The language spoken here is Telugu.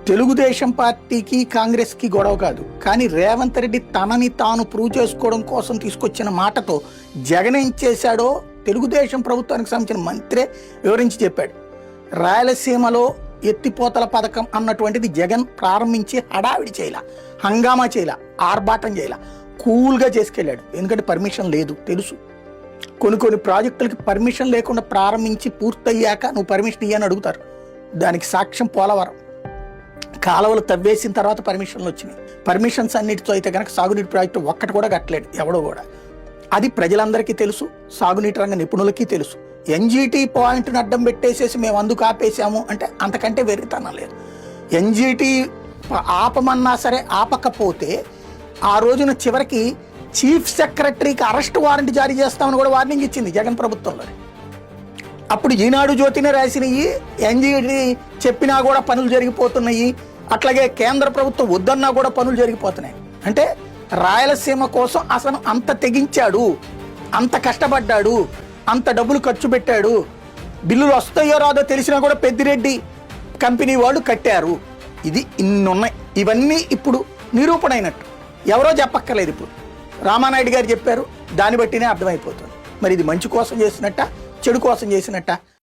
తెలుగుదేశం పార్టీకి కాంగ్రెస్కి గొడవ కాదు, కానీ రేవంత్ రెడ్డి తనని తాను ప్రూవ్ చేసుకోవడం కోసం తీసుకొచ్చిన మాటతో జగన్ ఏం చేశాడో తెలుగుదేశం ప్రభుత్వానికి సంబంధించిన మంత్రే వివరించి చెప్పాడు. రాయలసీమలో ఎత్తిపోతల పథకం అన్నటువంటిది జగన్ ప్రారంభించి హడావిడి చేయాల, హంగామా చేయాల, ఆర్భాటం చేయాల, కూల్గా చేసుకెళ్ళాడు. ఎందుకంటే పర్మిషన్ లేదు తెలుసు. కొన్ని ప్రాజెక్టులకి పర్మిషన్ లేకుండా ప్రారంభించి పూర్తయ్యాక నువ్వు పర్మిషన్ ఇయ్యని అడుగుతారు. దానికి సాక్ష్యం పోలవరం కాలువలు తవ్వేసిన తర్వాత పర్మిషన్లు వచ్చినాయి. పర్మిషన్స్ అన్నిటితో అయితే కనుక సాగునీటి ప్రాజెక్టు ఒక్కటి కూడా కట్టలేడు ఎవడో కూడా. అది ప్రజలందరికీ తెలుసు, సాగునీటి రంగ నిపుణులకి తెలుసు. ఎన్జీటీ పాయింట్ని అడ్డం పెట్టేసేసి మేము అందుకు ఆపేసాము అంటే అంతకంటే వెర్రితనం లేదు. ఎన్జీటీ ఆపమన్నా సరే ఆపకపోతే ఆ రోజున చివరికి చీఫ్ సెక్రటరీకి అరెస్ట్ వారెంట్ జారీ చేస్తామని కూడా వార్నింగ్ ఇచ్చింది జగన్ ప్రభుత్వంలో. అప్పుడు ఈనాడు జ్యోతిని రాసినవి, ఎన్జీటీ చెప్పినా కూడా పనులు జరిగిపోతున్నాయి, అట్లాగే కేంద్ర ప్రభుత్వం వద్దన్నా కూడా పనులు జరిగిపోతున్నాయి. అంటే రాయలసీమ కోసం అసలు అంత తెగించాడు, అంత కష్టపడ్డాడు, అంత డబ్బులు ఖర్చు పెట్టాడు. బిల్లులు వస్తాయో రాదో తెలిసినా కూడా పెద్దిరెడ్డి కంపెనీ వాళ్ళు కట్టారు. ఇది ఇన్నున్నాయి. ఇవన్నీ ఇప్పుడు నిరూపణ అయినట్టు, ఎవరో చెప్పక్కర్లేదు. ఇప్పుడు రామానాయుడు గారు చెప్పారు, దాన్ని బట్టినే అర్థమైపోతుంది. మరి ఇది మంచి కోసం చేసినట్ట, చెడు కోసం చేసినట్ట?